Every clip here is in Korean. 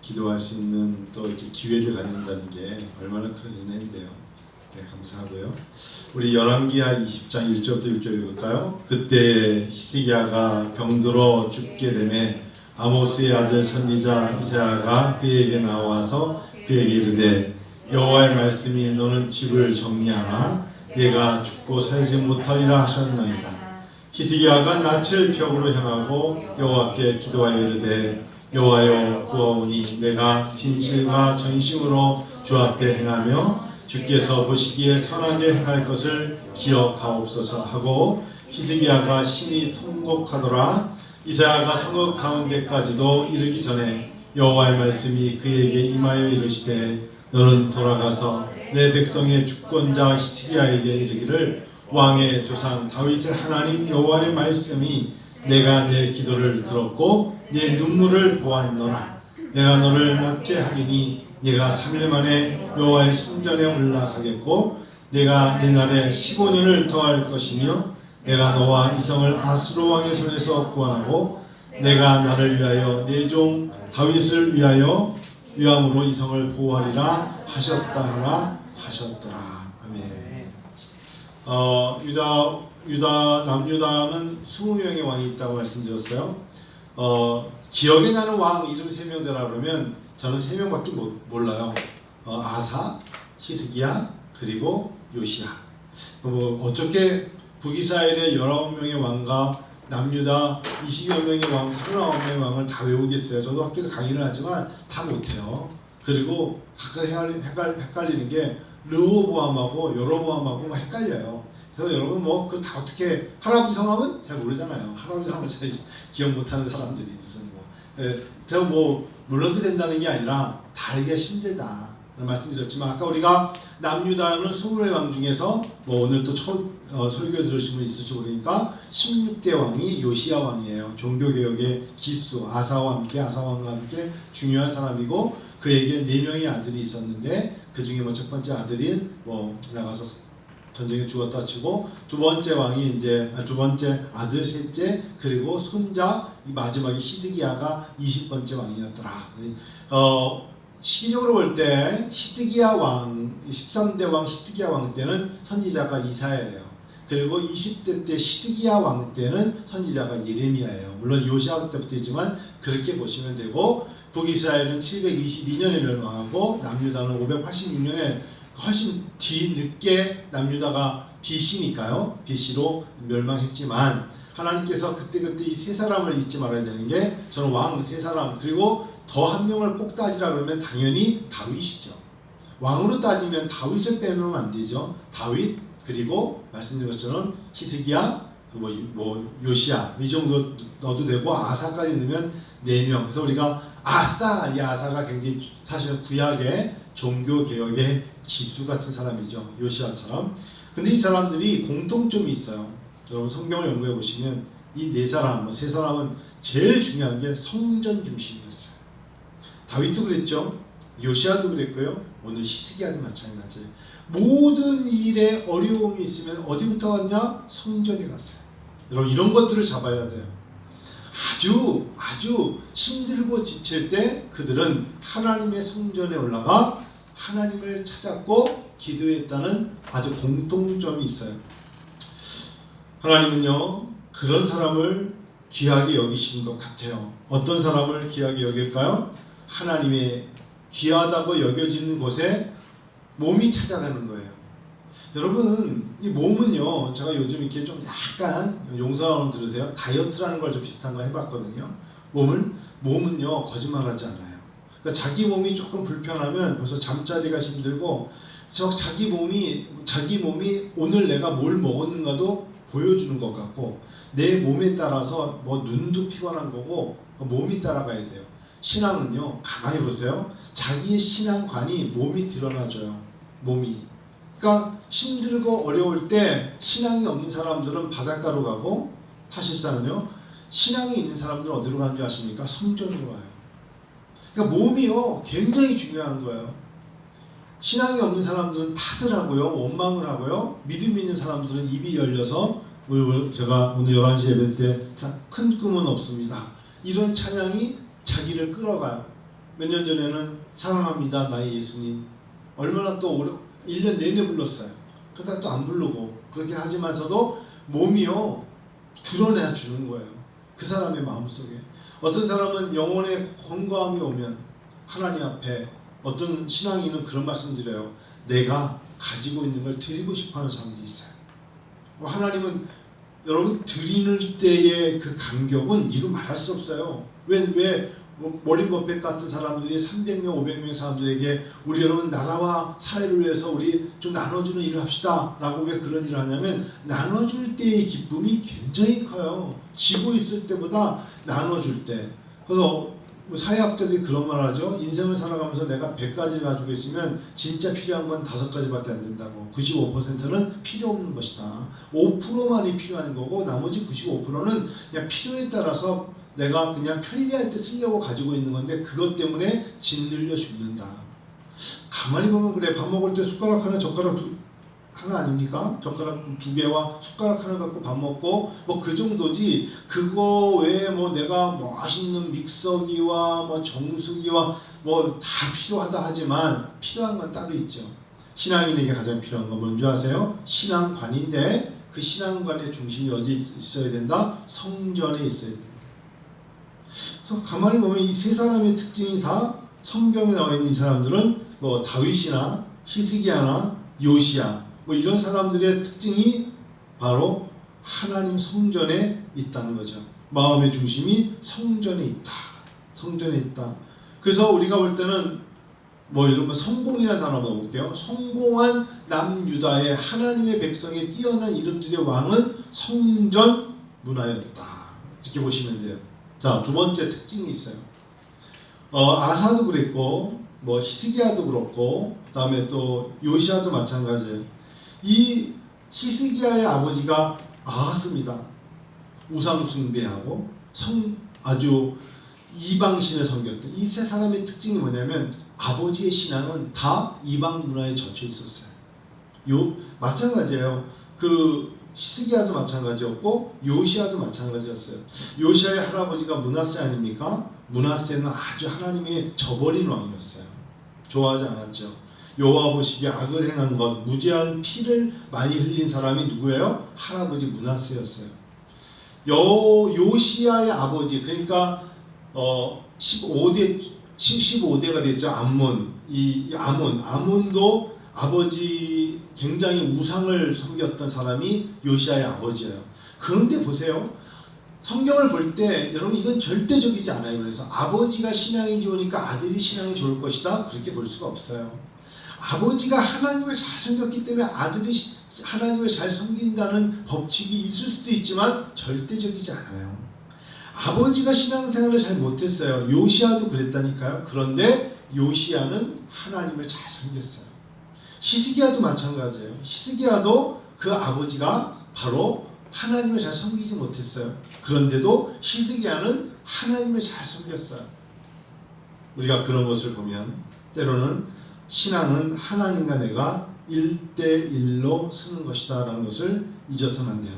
기도할 수 있는 또 이렇게 기회를 갖는다는 게 얼마나 큰 은혜인데요. 네, 감사하고요. 우리 열왕기하 20장 1절부터 6절 읽을까요? 그때 히스기야가 병들어 죽게 되매 아모스의 아들 선지자 이사야가 그에게 나와서 그에게 이르되 여호와의 말씀이 너는 집을 정리하라 내가 죽고 살지 못하리라 하셨나이다. 히스기야가 낯을 벽으로 향하고 여호와께 기도하여 이르되 여호와여 구하오니 내가 진실과 전심으로 주 앞에 행하며 주께서 보시기에 선하게 행할 것을 기억하옵소서 하고 히스기야가 심히 통곡하더라. 이사야가 성읍 가운데까지도 이르기 전에 여호와의 말씀이 그에게 임하여 이르시되 너는 돌아가서 내 백성의 주권자 히스기야에게 이르기를 왕의 조상 다윗의 하나님 여호와의 말씀이 내가 내 기도를 들었고 내 눈물을 보았노라. 내가 너를 낫게 하리니 네가 3일 만에 여호와의 성전에 올라가겠고 내가 네 날에 15년을 더할 것이며 내가 너와 이성을 아스로 왕의 손에서 구원하고 내가 나를 위하여 내 종 다윗을 위함으로 이성을 보호하리라 하셨더라. 아멘. 남유다는 20명의 왕이 있다고 말씀드렸어요. 기억에 나는 왕 이름 3명 되라 그러면 저는 3명밖에 몰라요. 아사, 히스기야, 그리고 요시야. 어떻게 북이스라엘의 19명의 왕과 남유다 20여 명의 왕, 39명의 왕을 다 외우겠어요. 저도 학교에서 강의를 하지만 다 못해요. 그리고 가끔 헷갈리는 게 르호보암하고 여로보암하고 헷갈려요. 그래서 여러분 그 다 어떻게 할아버지 성함은 잘 모르잖아요. 할아버지 성함을 잘 기억 못하는 사람들이 무슨 제가 몰라도 된다는 게 아니라 다 알기가 힘들다 말씀드렸지만 아까 우리가 남유다는 20의 왕 중에서 오늘 또 설교 들으신 분 있을지 모르니까 16대 왕이 요시야 왕이에요. 종교개혁의 기수 아사와 왕과 함께 중요한 사람이고 그에게 4명의 아들이 있었는데 그 중에 첫 번째 아들인 나가서 전쟁에 죽었다 치고 두 번째 왕이 두 번째 아들 셋째 그리고 손자 마지막에 히드기야가 20번째 왕이었더라. 시기적으로 볼 때 히드기야 왕 13대 왕 히드기야 왕 때는 선지자가 이사야예요. 그리고 20대 때 히드기야 왕 때는 선지자가 예레미야예요. 물론 요시야 때부터이지만 그렇게 보시면 되고 북이스라엘은 722년에 멸망하고 남유다는 586년에 훨씬 뒤늦게 남유다가 BC니까요. BC로 멸망했지만 하나님께서 그때 이 세 사람을 잊지 말아야 되는 게 저는 왕 세 사람 그리고 더 한 명을 꼭 따지라 그러면 당연히 다윗이죠. 왕으로 따지면 다윗을 빼놓으면 안 되죠. 다윗 그리고 말씀드린 것처럼 히스기야 요시야 이 정도 넣어도 되고 아사까지 넣으면 4명. 그래서 우리가 이 아사가 굉장히 사실 구약의 종교개혁의 기수 같은 사람이죠. 요시야처럼. 근데 이 사람들이 공통점이 있어요. 여러분 성경을 연구해 보시면 이 4사람, 3사람은 제일 중요한 게 성전 중심이었어요. 다윗도 그랬죠. 요시야도 그랬고요. 오늘 히스기야도 마찬가지예요. 모든 일에 어려움이 있으면 어디부터 갔냐? 성전에 갔어요. 여러분 이런 것들을 잡아야 돼요. 아주 힘들고 지칠 때 그들은 하나님의 성전에 올라가 하나님을 찾았고 기도했다는 아주 공통점이 있어요. 하나님은요 그런 사람을 귀하게 여기시는 것 같아요. 어떤 사람을 귀하게 여길까요? 하나님의 귀하다고 여겨지는 곳에 몸이 찾아가는 거예요. 여러분 이 몸은요 제가 요즘 이렇게 좀 약간 용서하는 들으세요. 다이어트라는 걸 좀 비슷한 거 해봤거든요. 몸은요 거짓말하지 않아요. 그러니까 자기 몸이 조금 불편하면 벌써 잠자리가 힘들고 자기 몸이 오늘 내가 뭘 먹었는가도 보여주는 것 같고 내 몸에 따라서 눈도 피곤한 거고 몸이 따라가야 돼요. 신앙은요 가만히 보세요. 자기의 신앙관이 몸이 드러나줘요. 몸이. 그러니까 힘들고 어려울 때 신앙이 없는 사람들은 바닷가로 가고 사실상은요 신앙이 있는 사람들은 어디로 가는 줄 아십니까? 성전으로 와요. 그러니까 몸이요 굉장히 중요한 거예요. 신앙이 없는 사람들은 탓을 하고요 원망을 하고요 믿음 있는 사람들은 입이 열려서 제가 오늘 11시 예배 때 큰 꿈은 없습니다 이런 찬양이 자기를 끌어가요. 몇 년 전에는 사랑합니다 나의 예수님 얼마나 또 1년 내내 불렀어요. 그러다 또 안 부르고 그렇게 하지만서도 몸이요 드러내 주는 거예요. 그 사람의 마음속에. 어떤 사람은 영혼의 건강함이 오면 하나님 앞에 어떤 신앙인은 그런 말씀 드려요. 내가 가지고 있는 걸 드리고 싶어하는 사람도 있어요. 하나님은 여러분 드리는 때의 그 감격은 이루 말할 수 없어요. 왜 워린 버핏 같은 사람들이 300명, 500명의 사람들에게 우리 여러분 나라와 사회를 위해서 우리 좀 나눠주는 일을 합시다 라고 왜 그런 일을 하냐면 나눠줄 때의 기쁨이 굉장히 커요. 지고 있을 때보다 나눠줄 때. 그래서 사회학자들이 그런 말 하죠. 인생을 살아가면서 내가 100가지를 가지고 있으면 진짜 필요한 건 5가지밖에 안 된다고. 95%는 필요 없는 것이다. 5%만이 필요한 거고 나머지 95%는 그냥 필요에 따라서 내가 그냥 편리할 때 쓰려고 가지고 있는 건데 그것 때문에 짓눌려 죽는다. 가만히 보면 그래. 밥 먹을 때 숟가락 하나 젓가락 하나 아닙니까? 젓가락 2개와 숟가락 하나 갖고 밥 먹고 뭐 그 정도지. 그거 외에 뭐 내가 뭐 맛있는 믹서기와 뭐 정수기와 뭐 다 필요하다 하지만 필요한 건 따로 있죠. 신앙인에게 가장 필요한 건 뭔지 아세요? 신앙관인데 그 신앙관의 중심이 어디 있어야 된다? 성전에 있어야 된다. 그래서 가만히 보면 이 세 사람의 특징이 다 성경에 나와 있는 이 사람들은 뭐 다윗이나 히스기야나 요시야 뭐 이런 사람들의 특징이 바로 하나님 성전에 있다는 거죠. 마음의 중심이 성전에 있다. 성전에 있다. 그래서 우리가 볼 때는 뭐 여러분 성공이라는 단어 넣어볼게요. 성공한 남유다의 하나님의 백성의 뛰어난 이름들의 왕은 성전 문화였다. 이렇게 보시면 돼요. 자, 두 번째 특징이 있어요. 아사도 그랬고 뭐 히스기야도 그렇고 그다음에 또 요시야도 마찬가지예요. 이 히스기야의 아버지가 아하스입니다. 우상 숭배하고 아주 이방신을 섬겼던 이 세 사람의 특징이 뭐냐면 아버지의 신앙은 다 이방 문화에 젖혀 있었어요. 마찬가지예요. 그 히스기야도 마찬가지였고 요시야도 마찬가지였어요. 요시야의 할아버지가 므낫세 아닙니까? 므낫세는 아주 하나님이 저버린 왕이었어요. 좋아하지 않았죠. 여호와 보시기에 악을 행한 것, 무죄한 피를 많이 흘린 사람이 누구예요? 할아버지 므낫세였어요. 요시야의 아버지, 그러니까 15대가 됐죠. 암몬. 아몬도 아버지 굉장히 우상을 섬겼던 사람이 요시야의 아버지예요. 그런데 보세요. 성경을 볼 때 여러분 이건 절대적이지 않아요. 그래서 아버지가 신앙이 좋으니까 아들이 신앙이 좋을 것이다. 그렇게 볼 수가 없어요. 아버지가 하나님을 잘 섬겼기 때문에 아들이 하나님을 잘 섬긴다는 법칙이 있을 수도 있지만 절대적이지 않아요. 아버지가 신앙생활을 잘 못했어요. 요시야도 그랬다니까요. 그런데 요시야는 하나님을 잘 섬겼어요. 히스기야도 마찬가지예요. 히스기야도 그 아버지가 바로 하나님을 잘 섬기지 못했어요. 그런데도 히스기야는 하나님을 잘 섬겼어요. 우리가 그런 것을 보면 때로는 신앙은 하나님과 내가 1대1로 쓰는 것이다 라는 것을 잊어서는 안 돼요.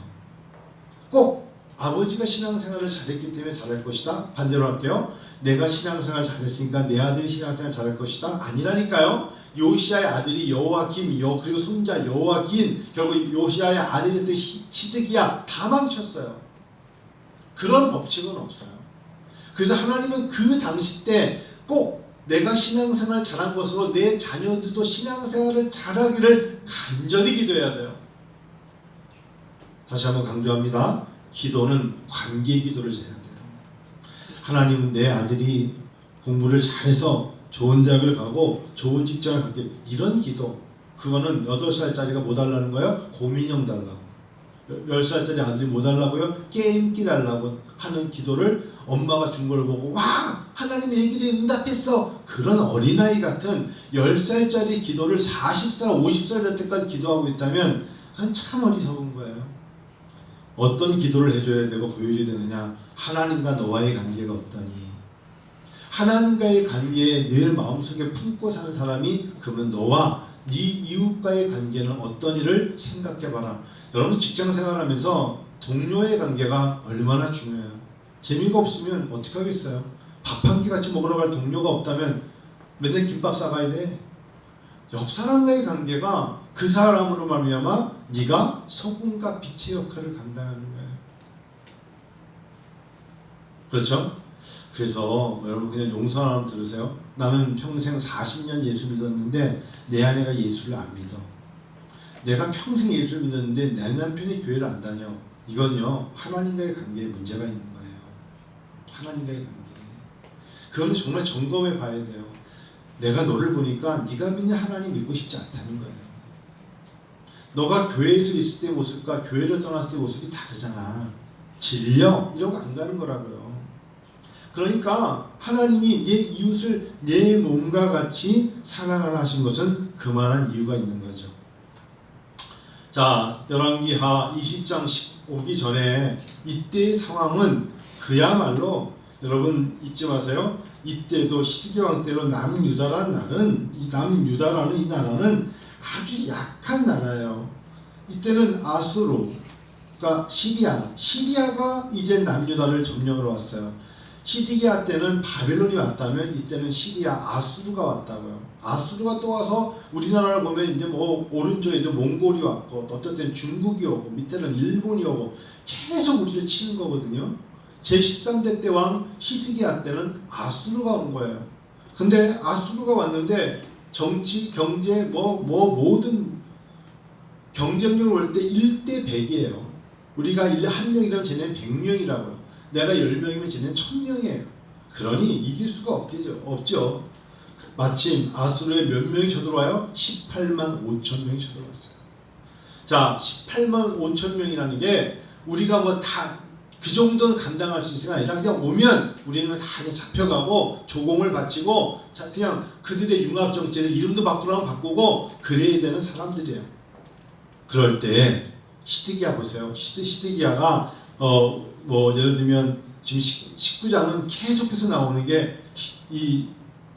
꼭 아버지가 신앙생활을 잘했기 때문에 잘할 것이다. 반대로 할게요. 내가 신앙생활 잘했으니까 내 아들이 신앙생활 잘할 것이다. 아니라니까요. 요시야의 아들이 여호와김, 그리고 손자 여호와긴, 결국 요시야의 아들이었던 시드기야 다 망쳤어요. 그런 법칙은 없어요. 그래서 하나님은 그 당시 때 꼭 내가 신앙생활을 잘한 것으로 내 자녀들도 신앙생활을 잘하기를 간절히 기도해야 돼요. 다시 한번 강조합니다. 기도는 관계 기도를 해야 돼요. 하나님, 내 아들이 공부를 잘해서 좋은 대학을 가고 좋은 직장을 갖게, 이런 기도, 그거는 8살짜리가 뭐 달라는 거예요? 곰인형 달라고. 10살짜리 아들이 뭐 달라고요? 게임기 달라고 하는 기도를 엄마가 준 걸 보고 와! 하나님 내 기도에 응답했어! 그런 어린아이 같은 10살짜리 기도를 40살, 50살 될 때까지 기도하고 있다면 그건 참 어리석은 거예요. 어떤 기도를 해줘야 되고 보여줘야 되느냐? 하나님과 너와의 관계가 어떠니? 하나님과의 관계에 늘 마음속에 품고 사는 사람이, 그러면 너와 네 이웃과의 관계는 어떤 일을 생각해봐라. 여러분 직장 생활하면서 동료의 관계가 얼마나 중요해요. 재미가 없으면 어떻게 하겠어요? 밥 한 끼 같이 먹으러 갈 동료가 없다면 맨날 김밥 싸가야 돼. 옆 사람과의 관계가 그 사람으로 말미암아 네가 소금과 빛의 역할을 감당하는 거예요. 그렇죠? 그래서 여러분 그냥 용서 하나 들으세요. 나는 평생 40년 예수 믿었는데 내 아내가 예수를 안 믿어. 내가 평생 예수를 믿었는데 내 남편이 교회를 안 다녀. 이건요 하나님과의 관계에 문제가 있는 거예요. 하나님과의 관계. 그거는 정말 점검해 봐야 돼요. 내가 너를 보니까 네가 믿는 하나님 믿고 싶지 않다는 거예요. 너가 교회에서 있을 때 모습과 교회를 떠났을 때 모습이 다르잖아. 질려 이런 거 안 가는 거라고요. 그러니까 하나님이 내 이웃을 내 몸과 같이 사랑하라 하신 것은 그만한 이유가 있는 거죠. 자, 열왕기하 20장 오기 전에 이때의 상황은 그야말로 여러분 잊지 마세요. 이때도 히스기야 왕 때로 남유다라는 이 나라는 아주 약한 나라예요. 이때는 아수르, 그러니까 시리아가 이제 남유다를 점령으로 왔어요. 시드기야 때는 바벨론이 왔다면 이때는 시리아 아수르가 왔다고요. 아수르가 또 와서 우리나라를 보면 이제 뭐 오른쪽에 이제 몽골이 왔고 어떨 땐 중국이 오고 밑에는 일본이 오고 계속 우리를 치는 거거든요. 제13대 때 왕 히스기야 때는 아수르가 온 거예요. 근데 아수르가 왔는데 정치, 경제, 모든 경쟁력을 볼 때 1대 100이에요. 우리가 1명이라면 쟤네는 100명이라고요. 내가 10명이면 쟤네는 1000명이에요. 그러니 이길 수가 없죠. 마침 아수르에 몇 명이 쳐들어와요? 18만 5천 명이 쳐들어왔어요. 자, 18만 5천 명이라는 게 우리가 뭐 다 그 정도는 감당할 수 있는 게 아니라 그냥 오면 우리는 다 이제 잡혀가고 조공을 바치고 그냥 그들의 융합정체를 이름도 바꾸고 그래야 되는 사람들이에요. 그럴 때 시드기야 보세요. 시드기야가 뭐 예를 들면 지금 19장은 계속해서 나오는 게 이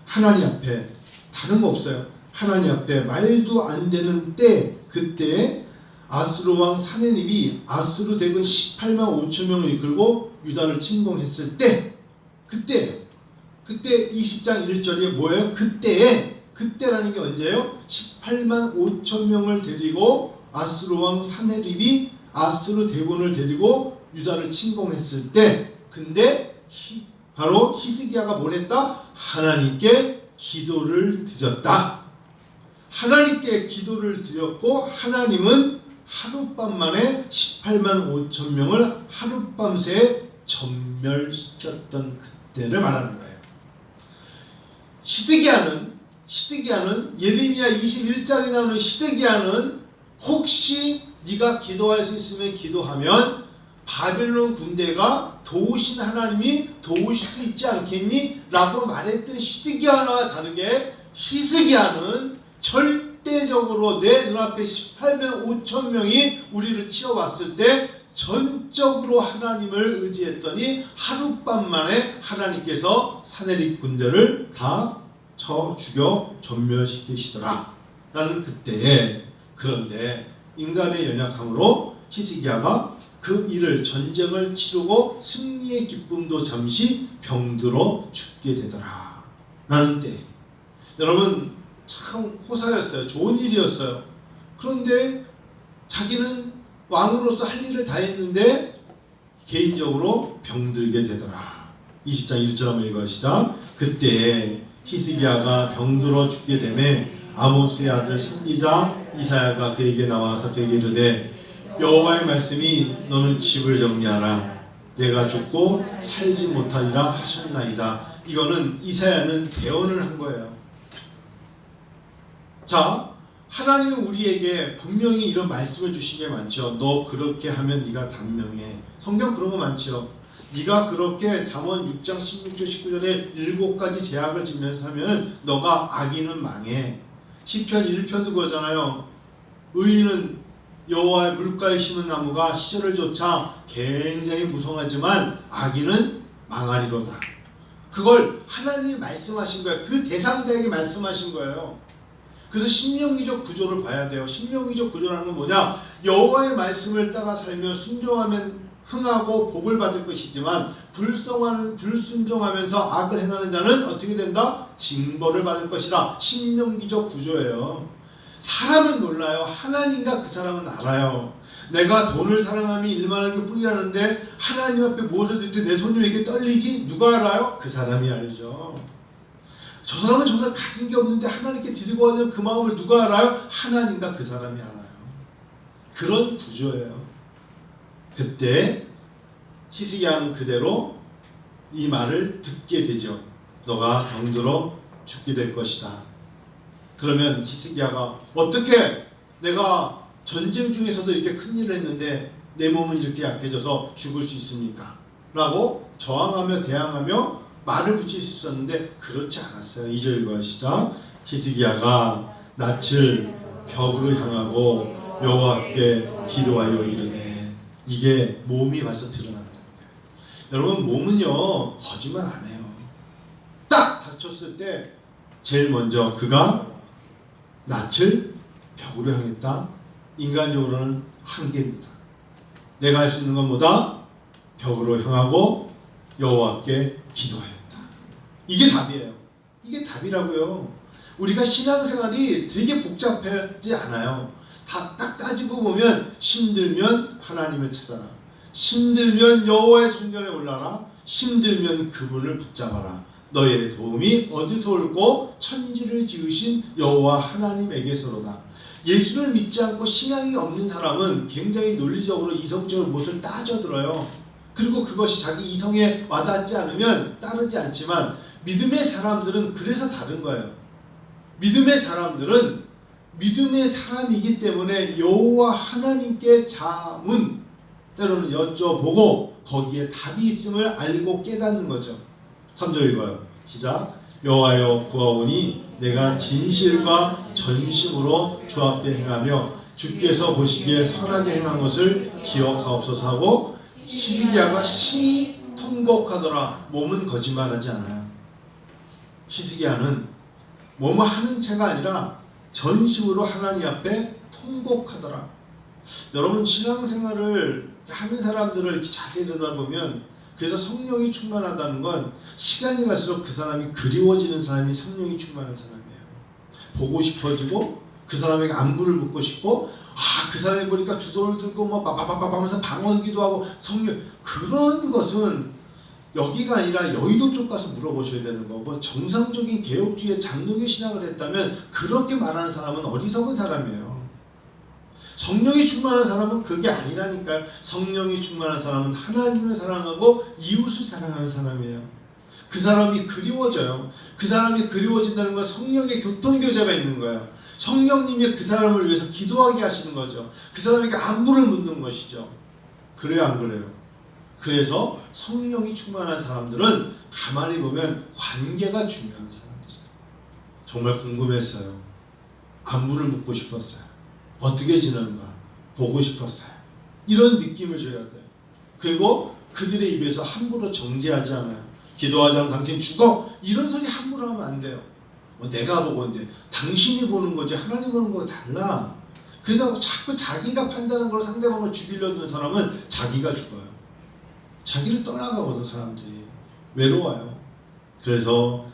하나님 앞에 다른 거 없어요. 하나님 앞에 말도 안 되는 때 그때 아수르 왕 사네립이 아수르 대군 18만 5천 명을 이끌고 유다를 침공했을 때 그때 20장 1절에 뭐예요? 그때라는 게 언제예요? 18만 5천 명을 데리고 아수르 왕 사네립이 아수르 대군을 데리고 유다를 침공했을 때 근데 바로 히스기야가 뭘 했다? 하나님께 기도를 드렸다. 하나님께 기도를 드렸고 하나님은 하룻밤 만에 18만 5천 명을 하룻밤새 전멸시켰던 그때를 말하는 거예요. 시드기야는 예레미야 21장에 나오는 시드기야는 혹시 네가 기도할 수 있으면 기도하면 바벨론 군대가 도우신 하나님이 도우실 수 있지 않겠니? 라고 말했던 시드기야와 다르게 히스기야는 절대적으로 내 눈앞에 18만 5천 명이 우리를 치어왔을 때 전적으로 하나님을 의지했더니 하룻밤 만에 하나님께서 사내립 군대를 다 쳐 죽여 전멸시키시더라 라는 그때에 그런데 인간의 연약함으로 히스기야가 그 일을 전쟁을 치르고 승리의 기쁨도 잠시 병들어 죽게 되더라 라는 때 여러분 참 호사였어요. 좋은 일이었어요. 그런데 자기는 왕으로서 할 일을 다 했는데 개인적으로 병들게 되더라. 20장 1절 한번 읽어시죠. 그때 히스기야가 병들어 죽게 되매 아모스의 아들 선지자 이사야가 그에게 나와서 그에게 이르되 여호와의 말씀이 너는 집을 정리하라. 내가 죽고 살지 못하리라 하셨나이다. 이거는 이사야는 대언을 한 거예요. 자, 하나님은 우리에게 분명히 이런 말씀을 주신 게 많죠. 너 그렇게 하면 네가 단명해. 성경 그런 거 많죠. 네가 그렇게 잠언 6장 16절 19절에 7가지 제약을 지면서 하면 너가 악인은 망해. 시편 1편도 그거잖아요. 의인은 여호와의 물가에 심은 나무가 시절을 쫓아 굉장히 무성하지만 악인은 망하리로다. 그걸 하나님이 말씀하신 거예요. 그 대상자에게 말씀하신 거예요. 그래서 신명기적 구조를 봐야 돼요. 신명기적 구조라는 건 뭐냐? 여호와의 말씀을 따라 살며 순종하면 흥하고 복을 받을 것이지만 불순종하면서 악을 행하는 자는 어떻게 된다? 징벌을 받을 것이라. 신명기적 구조예요. 사람은 몰라요. 하나님과 그 사람은 알아요. 내가 돈을 사랑함이 일만하게 뿐이라는데 하나님 앞에 무엇을 드릴 때 내 손이 왜 이렇게 떨리지? 누가 알아요? 그 사람이 알죠. 저 사람은 정말 가진 게 없는데 하나님께 드리고 하는 그 마음을 누가 알아요? 하나님과 그 사람이 알아요. 그런 구조예요. 그때 히스기야는 그대로 이 말을 듣게 되죠. 너가 병들어 죽게 될 것이다. 그러면 히스기야가 어떻게 내가 전쟁 중에서도 이렇게 큰일을 했는데 내 몸은 이렇게 약해져서 죽을 수 있습니까? 라고 저항하며 대항하며 말을 붙일 수 있었는데 그렇지 않았어요. 2절 읽어시죠. 히스기야가 낯을 벽으로 향하고 여호와께 기도하여 이르되. 이게 몸이 벌써 드러난다. 여러분 몸은요 거짓말 안 해요. 딱 다쳤을 때 제일 먼저 그가 낯을 벽으로 향했다. 인간적으로는 한계입니다. 내가 할 수 있는 건 뭐다? 벽으로 향하고 여호와께 기도하였다. 이게 답이에요. 이게 답이라고요. 우리가 신앙생활이 되게 복잡하지 않아요. 다 딱 따지고 보면 힘들면 하나님을 찾아라. 힘들면 여호와의 성전에 올라라. 힘들면 그분을 붙잡아라. 너의 도움이 어디서 올고 천지를 지으신 여호와 하나님에게서로다. 예수를 믿지 않고 신앙이 없는 사람은 굉장히 논리적으로 이성적으로 무엇을 따져들어요. 그리고 그것이 자기 이성에 와닿지 않으면 따르지 않지만 믿음의 사람들은 그래서 다른 거예요. 믿음의 사람들은 믿음의 사람이기 때문에 여호와 하나님께 자문 때로는 여쭤보고 거기에 답이 있음을 알고 깨닫는 거죠. 3절 읽어요. 시작. 여호와여 구하오니 내가 진실과 전심으로 주 앞에 행하며 주께서 보시기에 선하게 행한 것을 기억하옵소서 하고 히스기야가 심히 통곡하더라. 몸은 거짓말하지 않아요. 히스기야는 뭐뭐 하는 채가 아니라 전심으로 하나님 앞에 통곡하더라. 여러분 신앙생활을 하는 사람들을 이렇게 자세히 들여다보면 그래서 성령이 충만하다는 건 시간이 갈수록 그 사람이 그리워지는 사람이 성령이 충만한 사람이에요. 보고 싶어지고 그 사람에게 안부를 묻고 싶고 그 사람이 보니까 두 손을 들고 뭐 빠바바바 하면서 방언기도 하고 성령 그런 것은 여기가 아니라 여의도 쪽 가서 물어보셔야 되는 거고 정상적인 개혁주의 장로교 신앙을 했다면 그렇게 말하는 사람은 어리석은 사람이에요. 성령이 충만한 사람은 그게 아니라니까요. 성령이 충만한 사람은 하나님을 사랑하고 이웃을 사랑하는 사람이에요. 그 사람이 그리워져요. 그 사람이 그리워진다는 건 성령의 교통교제가 있는 거예요. 성령님이 그 사람을 위해서 기도하게 하시는 거죠. 그 사람에게 안부를 묻는 것이죠. 그래요 안 그래요? 그래서 성령이 충만한 사람들은 가만히 보면 관계가 중요한 사람들이에요. 정말 궁금했어요. 안부를 묻고 싶었어요. 어떻게 지내는가 보고 싶었어요. 이런 느낌을 줘야 돼요. 그리고 그들의 입에서 함부로 정죄하지 않아요. 기도하지 않으면 당신 죽어 이런 소리 함부로 하면 안 돼요. 내가 보건데 당신이 보는 거지 하나님 보는 거가 달라. 그래서 자꾸 자기가 판단하는 걸 상대방을 죽이려 드는 사람은 자기가 죽어요. 자기를 떠나가거든 사람들이. 외로워요. 그래서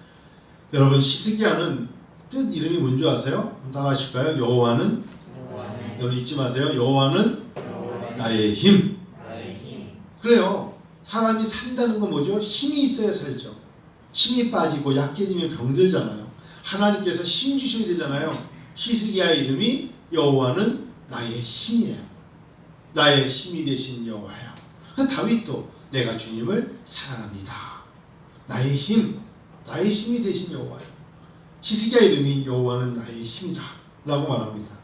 여러분 히스기야는 뜻 이름이 뭔지 아세요? 따라 하실까요? 여호와는 여러분 잊지 마세요. 여호와는 나의 힘. 그래요. 사람이 산다는 건 뭐죠? 힘이 있어야 살죠. 힘이 빠지고 약해지면 병들잖아요. 하나님께서 힘 주셔야 되잖아요. 히스기야의 이름이 여호와는 나의 힘이에요. 나의 힘이 되신 여호와예요. 다윗도 내가 주님을 사랑합니다. 나의 힘, 나의 힘이 되신 여호와예요. 히스기야 이름이 여호와는 나의 힘이다 라고 말합니다.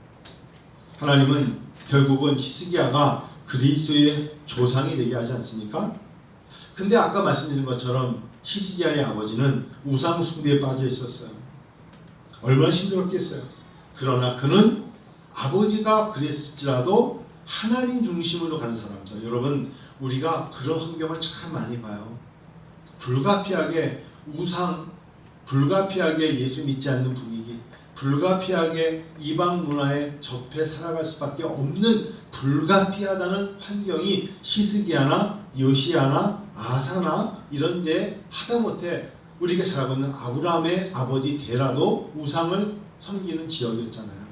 하나님은 결국은 히스기야가 그리스도의 조상이 되게 하지 않습니까? 근데 아까 말씀드린 것처럼 히스기야의 아버지는 우상 숭배에 빠져 있었어요. 얼마나 힘들었겠어요. 그러나 그는 아버지가 그랬을지라도 하나님 중심으로 가는 사람들. 여러분 우리가 그런 환경을 참 많이 봐요. 불가피하게 우상, 불가피하게 예수 믿지 않는 분위기, 불가피하게 이방 문화에 접해 살아갈 수밖에 없는 불가피하다는 환경이 히스기야나 요시야나 아사나 이런 데 하다못해 우리가 잘 알고 있는 아브라함의 아버지 데라도 우상을 섬기는 지역이었잖아요.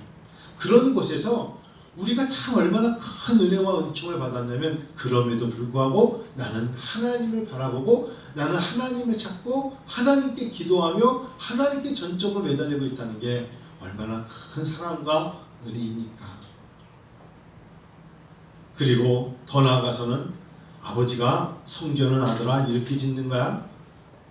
그런 곳에서 우리가 참 얼마나 큰 은혜와 은총을 받았냐면 그럼에도 불구하고 나는 하나님을 바라보고 나는 하나님을 찾고 하나님께 기도하며 하나님께 전적으로 매달리고 있다는 게 얼마나 큰 사랑과 은혜입니까? 그리고 더 나아가서는 아버지가 성전은 아들아 이렇게 짓는 거야?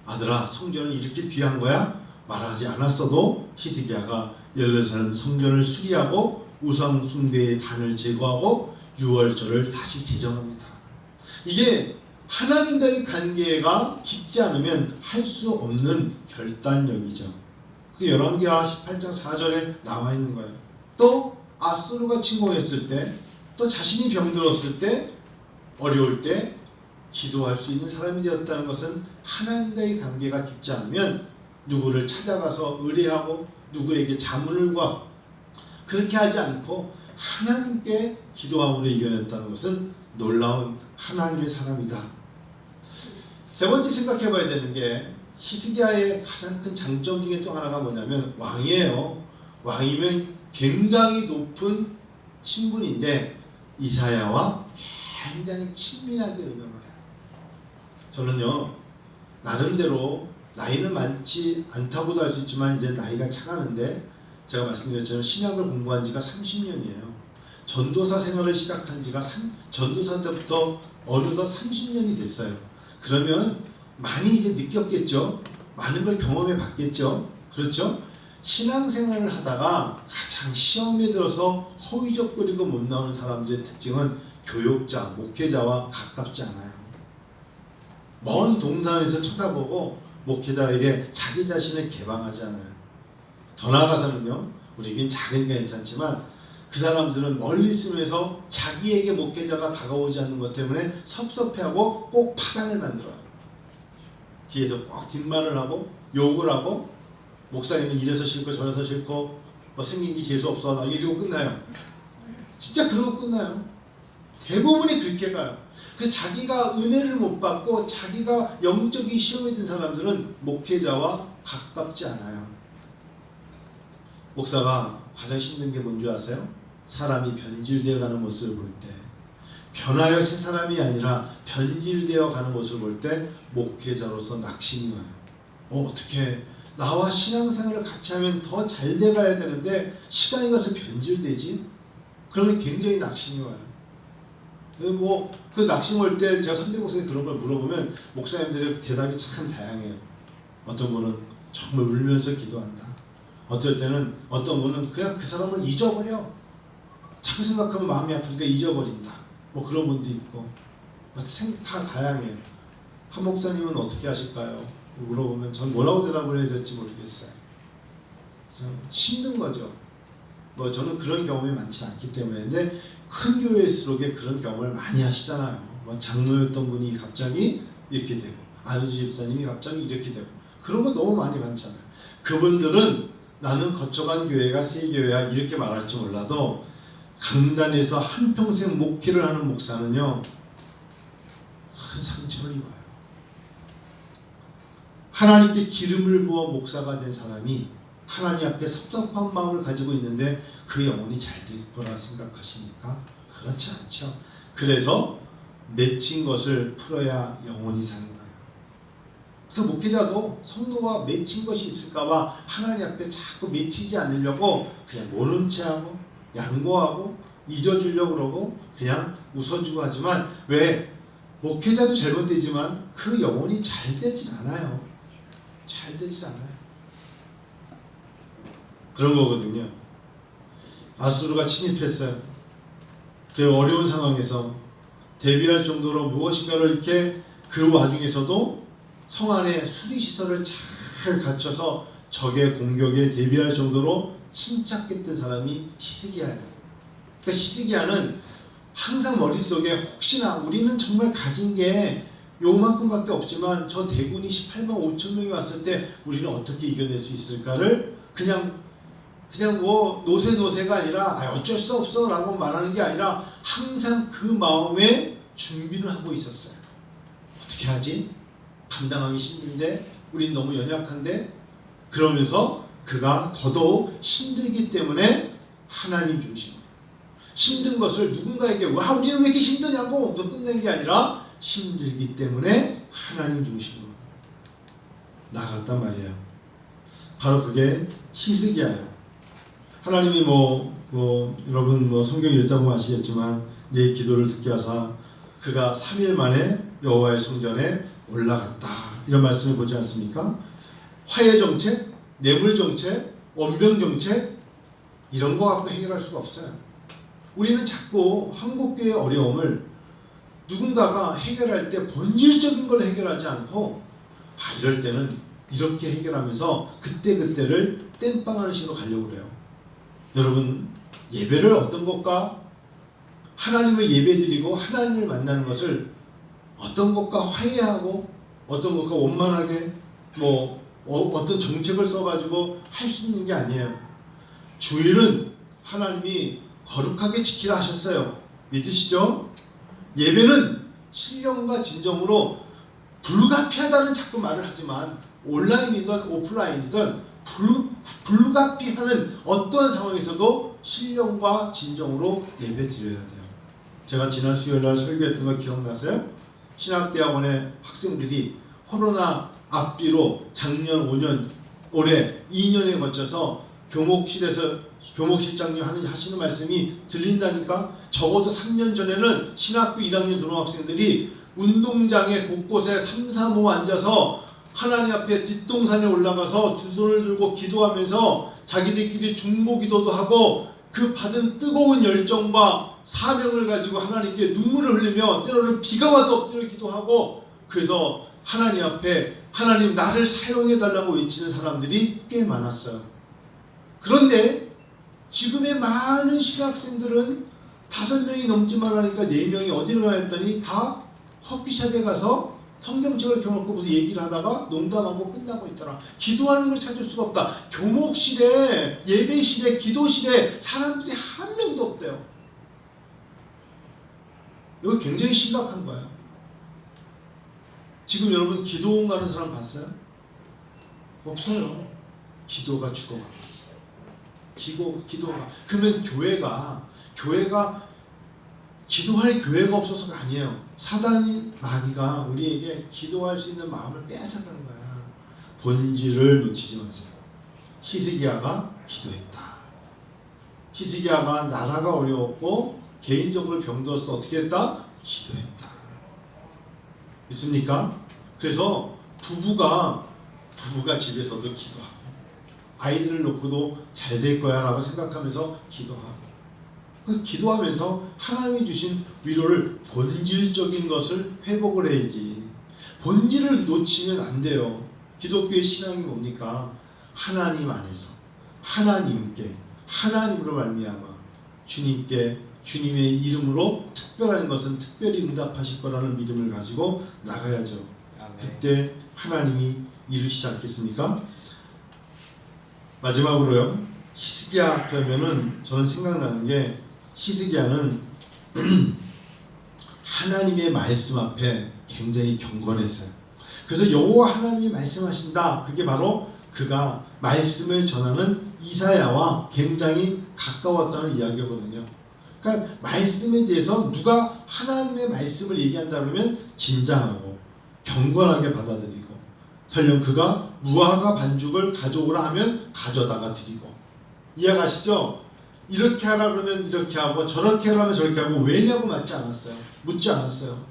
아들아 성전은 이렇게 귀한 거야? 말하지 않았어도 히스기야가 예루살렘 성전을 수리하고 우상 숭배의 단을 제거하고 유월절을 다시 제정합니다. 이게 하나님과의 관계가 깊지 않으면 할 수 없는 결단력이죠. 그 열왕기하 18장 4절에 나와 있는 거예요. 또 아수르가 침공했을 때, 또 자신이 병들었을 때, 어려울 때 기도할 수 있는 사람이 되었다는 것은 하나님과의 관계가 깊지 않으면 누구를 찾아가서 의뢰하고 누구에게 자문을 구하고 그렇게 하지 않고 하나님께 기도함으로 이겨냈다는 것은 놀라운 하나님의 사람이다. 세 번째 생각해 봐야 되는 게 히스기야의 가장 큰 장점 중에 또 하나가 뭐냐면 왕이에요. 왕이면 굉장히 높은 신분인데 이사야와 굉장히 친밀하게 의논을 해요. 저는요 나름대로 나이는 많지 않다고도 할 수 있지만 이제 나이가 차가는데 제가 말씀드렸잖아요. 신약을 공부한 지가 30년이에요. 전도사 생활을 시작한 지가 전도사 때부터 어느덧 30년이 됐어요. 그러면 많이 이제 느꼈겠죠. 많은 걸 경험해 봤겠죠. 그렇죠? 신앙생활을 하다가 가장 시험에 들어서 허위적거리고 못 나오는 사람들의 특징은 교육자, 목회자와 가깝지 않아요. 먼 동산에서 쳐다보고 목회자에게 자기 자신을 개방하지 않아요. 더 나아가서는요, 우리에겐 작으니까 괜찮지만 그 사람들은 멀리 있으면서 자기에게 목회자가 다가오지 않는 것 때문에 섭섭해하고 꼭 파단을 만들어요. 뒤에서 꼭 뒷말을 하고 욕을 하고 목사님은 이래서 싫고 저래서 싫고 뭐 생긴 게 재수 없어 이러고 끝나요. 진짜 그러고 끝나요. 대부분이 그렇게 가요. 그래서 자기가 은혜를 못 받고 자기가 영적인 시험에 든 사람들은 목회자와 가깝지 않아요. 목사가 가장 힘든 게 뭔지 아세요? 사람이 변질되어 가는 모습을 볼 때, 변하여 새 사람이 아니라 변질되어 가는 모습을 볼 때 목회자로서 낙심이 와요. 어떻게 나와 신앙생활을 같이 하면 더 잘 돼가야 되는데 시간이 가서 변질되지? 그러면 굉장히 낙심이 와요. 그 낙심 올 때 제가 선배 목사님 그런 걸 물어보면 목사님들의 대답이 참 다양해요. 어떤 분은 정말 울면서 기도한다. 어떨 때는 어떤 분은 그냥 그 사람을 잊어버려. 자꾸 생각하면 마음이 아프니까 잊어버린다. 뭐 그런 분도 있고 다 다양해요. 한 목사님은 어떻게 하실까요? 물어보면 전 뭐라고 대답을 해야 될지 모르겠어요. 힘든 거죠. 뭐 저는 그런 경험이 많지 않기 때문에. 근데 큰 교회일수록 그런 경험을 많이 하시잖아요. 뭐 장로였던 분이 갑자기 이렇게 되고 안수 집사님이 갑자기 이렇게 되고 그런 거 너무 많이 많잖아요. 그분들은 나는 거쳐간 교회가 새 교회야 이렇게 말할지 몰라도 강단에서 한평생 목회를 하는 목사는요 큰 상처를 입어요. 하나님께 기름을 부어 목사가 된 사람이 하나님 앞에 섭섭한 마음을 가지고 있는데 그 영혼이 잘 될 거라 생각하십니까? 그렇지 않죠. 그래서 맺힌 것을 풀어야 영혼이 사는 거예요. 그래서 목회자도 성도와 맺힌 것이 있을까봐 하나님 앞에 자꾸 맺히지 않으려고 그냥 모른 체하고 양보하고 잊어주려고 그러고 그냥 웃어주고 하지만 왜 목회자도 잘못되지만 그 영혼이 잘 되질 않아요. 잘 되질 않아요. 그런 거거든요. 아수르가 침입했어요. 그 어려운 상황에서 대비할 정도로 무엇인가를 이렇게 그 와중에서도 성 안에 수리시설을 잘 갖춰서 적의 공격에 대비할 정도로 침착했던 사람이 히스기야예요. 그러니까 히스기야는 항상 머릿속에 혹시나 우리는 정말 가진 게 요만큼밖에 없지만 저 대군이 18만 5천 명이 왔을 때 우리는 어떻게 이겨낼 수 있을까를 그냥 그냥 뭐 노세가 아니라 어쩔 수 없어 라고 말하는 게 아니라 항상 그 마음에 준비를 하고 있었어요. 어떻게 하지? 감당하기 힘든데, 우린 너무 연약한데. 그러면서 그가 더더욱 힘들기 때문에 하나님 중심, 힘든 것을 누군가에게 와 우리는 왜 이렇게 힘드냐고 또 끝낸 게 아니라 힘들기 때문에 하나님 중심으로 나갔단 말이에요. 바로 그게 히스기야예요. 하나님이 여러분 성경 읽다 보면 아시겠지만 내 기도를 듣게 하사 그가 3일 만에 여호와의 성전에 올라갔다, 이런 말씀을 보지 않습니까? 화해 정책, 뇌물 정책, 원병 정책, 이런 거 갖고 해결할 수가 없어요. 우리는 자꾸 한국교회의 어려움을 누군가가 해결할 때 본질적인 걸 해결하지 않고 이럴 때는 이렇게 해결하면서 그때그때를 땜빵하는 식으로 가려고 그래요. 여러분, 예배를 어떤 것과 하나님을 예배드리고 하나님을 만나는 것을 어떤 것과 화해하고 어떤 것과 원만하게 어떤 정책을 써가지고 할 수 있는 게 아니에요. 주일은 하나님이 거룩하게 지키라 하셨어요. 믿으시죠? 예배는 신령과 진정으로 불가피하다는 자꾸 말을 하지만 온라인이든 오프라인이든 불가피하는 어떤 상황에서도 신령과 진정으로 예배 드려야 돼요. 제가 지난 수요일날 설교했던 거 기억나세요? 신학대학원의 학생들이 코로나 앞뒤로 작년 5년 올해 2년에 거쳐서 교목실장님 하시는 말씀이 들린다니까. 적어도 3년 전에는 신학교 1학년 졸업학생들이 운동장에 곳곳에 3, 4, 5 앉아서 하나님 앞에 뒷동산에 올라가서 두 손을 들고 기도하면서 자기들끼리 중보기도도 하고 그 받은 뜨거운 열정과 사명을 가지고 하나님께 눈물을 흘리며 때로는 비가 와도 엎드려 기도하고, 그래서 하나님 앞에 하나님 나를 사용해달라고 외치는 사람들이 꽤 많았어요. 그런데 지금의 많은 신학생들은 5명이 넘지만 하니까 4명이 어디로 가 했더니 다 커피숍에 가서 성경책을 켜놓고 무슨 얘기를 하다가 농담하고 끝나고 있더라. 기도하는 걸 찾을 수가 없다. 교목실에, 예배실에, 기도실에 사람들이 한 명도 없대요. 이거 굉장히 심각한 거예요. 지금 여러분 기도원 가는 사람 봤어요? 없어요. 기도가 죽어가고 있어요. 기도가. 그러면 교회가 기도할 교회가 없어서가 아니에요. 사단이, 마귀가 우리에게 기도할 수 있는 마음을 빼앗아가는 거야. 본질을 놓치지 마세요. 히스기야가 기도했다. 히스기야가 나라가 어려웠고 개인적으로 병들어서 어떻게 했다? 기도했다. 있습니까? 그래서 부부가 집에서도 기도하고 아이들을 놓고도 잘 될 거야 라고 생각하면서 기도하고, 기도하면서 하나님이 주신 위로를, 본질적인 것을 회복을 해야지. 본질을 놓치면 안 돼요. 기독교의 신앙이 뭡니까? 하나님 안에서 하나님께, 하나님으로 말미암아 주님의 이름으로 특별한 것은 특별히 응답하실 거라는 믿음을 가지고 나가야죠. 아멘. 그때 하나님이 이루시지 않겠습니까? 마지막으로요, 히스기야 그러면은 저는 생각나는 게, 히스기야는 하나님의 말씀 앞에 굉장히 경건했어요. 그래서 여호와 하나님이 말씀하신다, 그게 바로 그가 말씀을 전하는 이사야와 굉장히 가까웠다는 이야기거든요. 그러니까 말씀에 대해서 누가 하나님의 말씀을 얘기한다 그러면 긴장하고 경건하게 받아들이고, 설령 그가 무화과 반죽을 가져오라 하면 가져다가 드리고. 이해가시죠? 이렇게 하라 그러면 이렇게 하고 저렇게 하라면 저렇게 하고, 왜냐고 묻지 않았어요.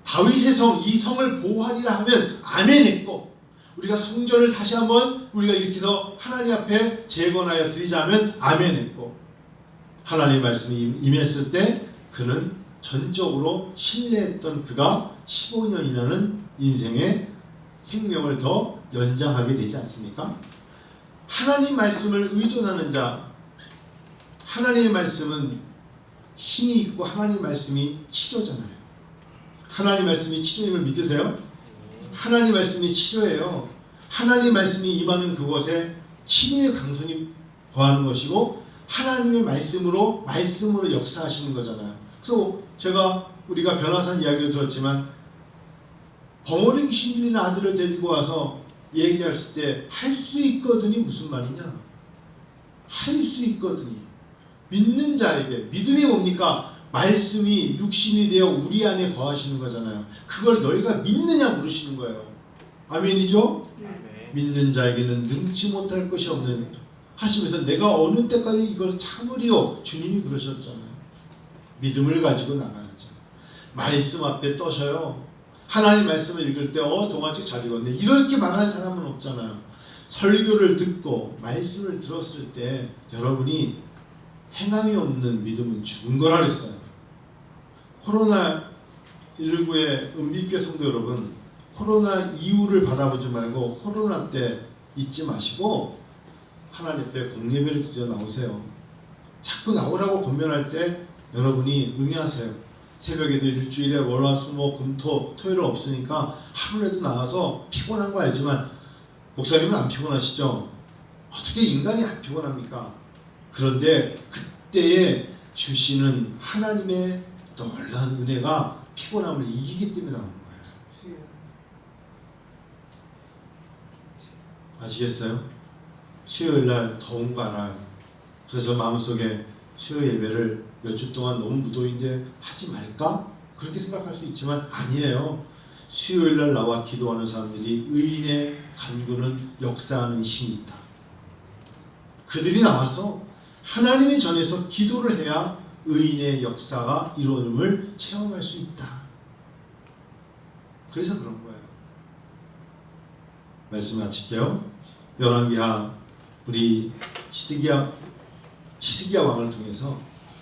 다윗의 성, 이 성을 보호하리라 하면 아멘 했고, 우리가 성전을 다시 한번 우리가 이렇게 해서 하나님 앞에 재건하여 드리자면 아멘 했고, 하나님 말씀이 임했을 때 그는 전적으로 신뢰했던 그가 15년이라는 인생의 생명을 더 연장하게 되지 않습니까? 하나님 말씀을 의존하는 자, 하나님의 말씀은 힘이 있고 하나님 말씀이 치료잖아요. 하나님 말씀이 치료임을 믿으세요? 하나님 말씀이 치료예요. 하나님 말씀이 임하는 그곳에 치료의 강선이 거하는 것이고 하나님의 말씀으로 역사하시는 거잖아요. 그래서 우리가 변화산 이야기를 들었지만 벙어리 귀신 들린 아들을 데리고 와서 얘기했을 때 할 수 있거든이 무슨 말이냐? 할 수 있거든이. 믿는 자에게 믿음이 뭡니까? 말씀이 육신이 되어 우리 안에 거하시는 거잖아요. 그걸 너희가 믿느냐 물으시는 거예요. 아멘이죠? 네. 믿는 자에게는 능치 못할 것이 없는 하시면서 내가 어느 때까지 이걸 참으리요? 주님이 그러셨잖아요. 믿음을 가지고 나가야죠. 말씀 앞에 떠셔요. 하나님 말씀을 읽을 때 동화책 잘 읽었네 이렇게 말하는 사람은 없잖아요. 설교를 듣고 말씀을 들었을 때 여러분이 행함이 없는 믿음은 죽은 거라 그랬어요. 코로나19의 은비교 성도 여러분, 코로나 이후를 바라보지 말고 코로나 때 잊지 마시고 하나님 앞에 공예배를 드려 나오세요. 자꾸 나오라고 권면할 때 여러분이 응해하세요. 새벽에도 일주일에 월화수목금토 토요일은 없으니까 하루라도 나와서 피곤한 거 알지만 목사님은 안 피곤하시죠? 어떻게 인간이 안 피곤합니까? 그런데 그때에 주시는 하나님의 놀라운 은혜가 피곤함을 이기기 때문에 나오는 거예요. 아시겠어요? 수요일날 더운 거 알아요. 그래서 마음속에 수요 예배를 몇 주 동안 너무 무더위인데 하지 말까? 그렇게 생각할 수 있지만 아니에요. 수요일날 나와 기도하는 사람들이 의인의 간구는 역사하는 힘이 있다. 그들이 나와서 하나님의 전에서 기도를 해야 의인의 역사가 이루어짐을 체험할 수 있다. 그래서 그런 거예요. 말씀 마칠게요. 열왕기하 우리 히스기야 왕을 통해서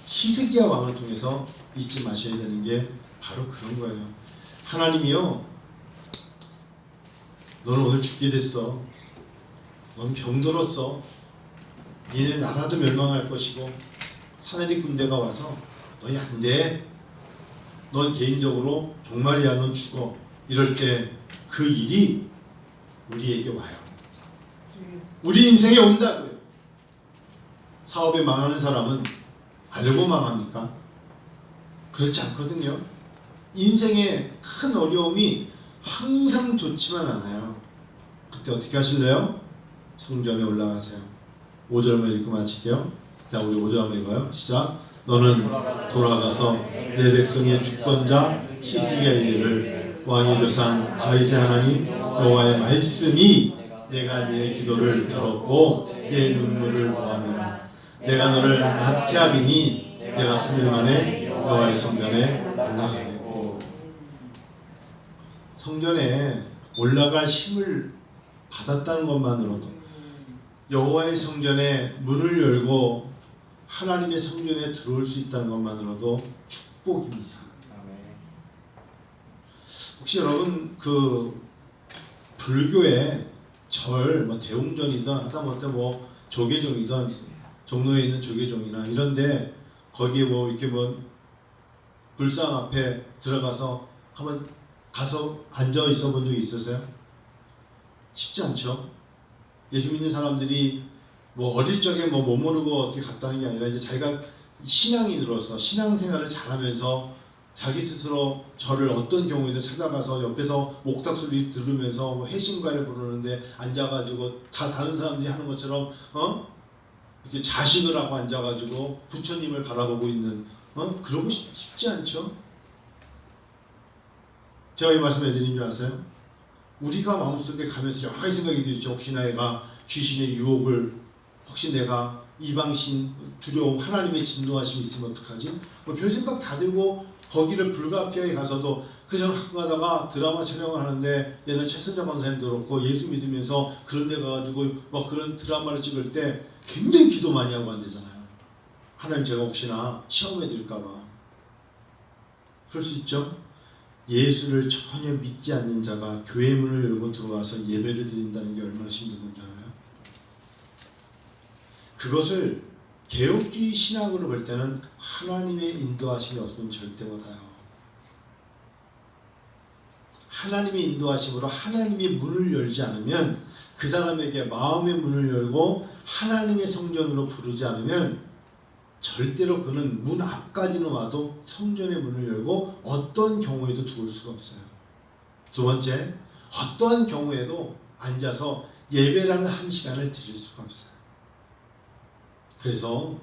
히스기야 왕을 통해서 잊지 마셔야 되는 게 바로 그런 거예요. 하나님이요, 너는 오늘 죽게 됐어. 넌 병들었어. 니네 나라도 멸망할 것이고 사내리 군대가 와서 너희 안 돼. 넌 개인적으로 종말이야. 넌 죽어. 이럴 때 그 일이 우리에게 와요. 우리 인생에 온다고요. 사업에 망하는 사람은 알고 망합니까? 그렇지 않거든요. 인생에 큰 어려움이 항상 좋지만 않아요. 그때 어떻게 하실래요? 성전에 올라가세요. 5절만 읽고 마칠게요. 자, 우리 5절 한번 읽어요. 시작. 너는 돌아가서 내 백성의 주권자 히스기야의 일을 왕의 조상 다윗의 하나님 여호와의 말씀이 내가 네 기도를 들었고 네 눈물을 보았노라. 내가 너를 나태하리니 내가 3일 만에 여호와의 성전에 올라가게 되고. 성전에 올라갈 힘을 받았다는 것만으로도, 여호와의 성전에 문을 열고 하나님의 성전에 들어올 수 있다는 것만으로도 축복입니다. 혹시 여러분 그 불교의 절, 대웅전이든 하다못해 조계종이든 종로에 있는 조계종이나 이런데 거기에 이렇게 불상 앞에 들어가서 한번 가서 앉아 있어 본 적이 있으세요? 쉽지 않죠. 예수 믿는 사람들이 어릴 적에 못 모르고 어떻게 갔다는 게 아니라 이제 자기가 신앙이 들어서 신앙생활을 잘하면서 자기 스스로 절을 어떤 경우에도 찾아가서 옆에서 목탁 소리 들으면서 회심가를 부르는데 앉아가지고 다 다른 사람들이 하는 것처럼 이렇게 자식을 하고 앉아가지고 부처님을 바라보고 있는 그러고 쉽지 않죠. 제가 이 말씀 왜 드린 줄 아세요? 우리가 마음속에 가면서 여러 가지 생각이 들죠. 혹시나 애가 귀신의 유혹을, 혹시 내가 이방신 두려움, 하나님의 진노하심이 있으면 어떡하지? 별 생각 다 들고 거기를 불가피하게 가서도 그냥 가다가 드라마 촬영을 하는데 옛날 최선자 권사님 들었고 예수 믿으면서 그런 데 가가지고 그런 드라마를 찍을 때 굉장히 기도 많이 하고 안 되잖아요. 하나님 제가 혹시나 시험에 들까봐. 그럴 수 있죠. 예수를 전혀 믿지 않는 자가 교회 문을 열고 들어와서 예배를 드린다는 게 얼마나 힘든 건지 알아요? 그것을 개혁주의 신학으로 볼 때는 하나님의 인도하심이 없으면 절대 못해요. 하나님의 인도하심으로 하나님이 문을 열지 않으면, 그 사람에게 마음의 문을 열고 하나님의 성전으로 부르지 않으면 절대로 그는 문 앞까지는 와도 성전의 문을 열고 어떤 경우에도 들어올 수가 없어요. 두 번째, 어떠한 경우에도 앉아서 예배라는 한 시간을 드릴 수가 없어요. 그래서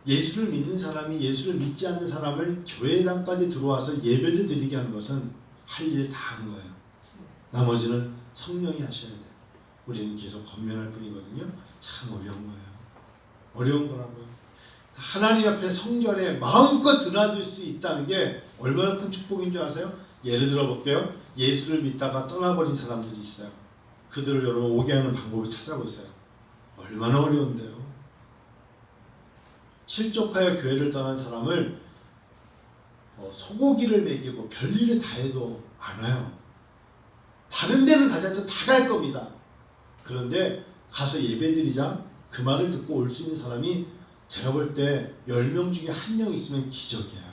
예수를 믿는 사람이 예수를 믿지 않는 사람을 교회당까지 들어와서 예배를 드리게 하는 것은 할 일 다 한 거예요. 나머지는 성령이 하셔야 돼요. 우리는 계속 권면할 뿐이거든요. 참 어려운 거예요. 어려운 거라고요. 하나님 앞에 성전에 마음껏 드나들 수 있다는 게 얼마나 큰 축복인 줄 아세요? 예를 들어 볼게요. 예수를 믿다가 떠나버린 사람들이 있어요. 그들을 여러분 오게 하는 방법을 찾아보세요. 얼마나 어려운데요. 실족하여 교회를 떠난 사람을 소고기를 먹이고 별일을 다 해도 안 와요. 다른 데는 가자도 다 갈 겁니다. 그런데 가서 예배드리자 그 말을 듣고 올 수 있는 사람이 제가 볼 때 10명 중에 1명 있으면 기적이에요.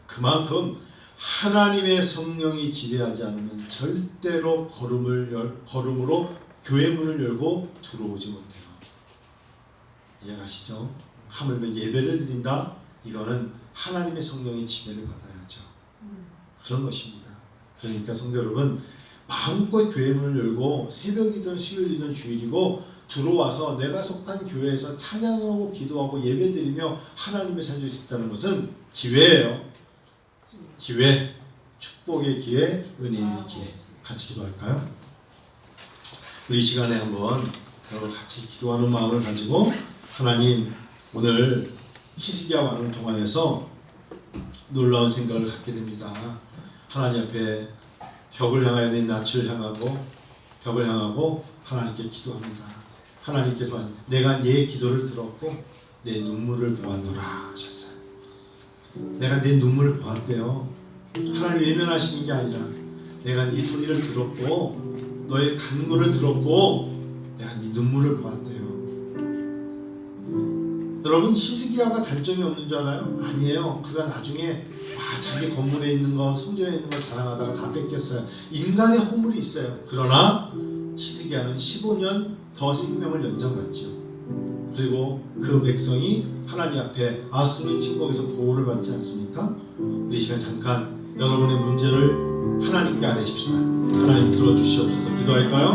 그만큼 하나님의 성령이 지배하지 않으면 절대로 걸음으로 교회 문을 열고 들어오지 못해요. 이해가시죠? 하물며 예배를 드린다? 이거는 하나님의 성령의 지배를 받아야죠. 그런 것입니다. 그러니까 성도 여러분, 마음껏 교회 문을 열고 새벽이든 수요일이든 주일이고 들어와서 내가 속한 교회에서 찬양하고 기도하고 예배드리며 하나님을 찾을 수 있다는 것은 기회예요. 기회, 축복의 기회, 은혜의 기회. 같이 기도할까요? 우리 시간에 한번 여러분 같이 기도하는 마음을 가지고 하나님, 오늘 히스기야 왕을 통하여서 놀라운 생각을 갖게 됩니다. 하나님 앞에 벽을 향하여 내 낯을 향하고 벽을 향하고 하나님께 기도합니다. 하나님께서 내가 네 기도를 들었고 내 눈물을 보았노라 하셨어요. 내가 네 눈물을 보았대요. 하나님 외면하시는 게 아니라 내가 네 소리를 들었고 너의 간구를 들었고 내가 네 눈물을 보았대요. 여러분, 히스기야가 단점이 없는 줄 알아요? 아니에요. 그가 나중에 자기 건물에 있는 거, 성전에 있는 거 자랑하다가 다 뺏겼어요. 인간의 허물이 있어요. 그러나 히스기야는 15년 더 생명을 연장받죠. 그리고 그 백성이 하나님 앞에 아수르의 침공에서 보호를 받지 않습니까? 우리 시간 잠깐 여러분의 문제를 하나님께 아뢰십시다. 하나님 들어주시옵소서. 기도할까요?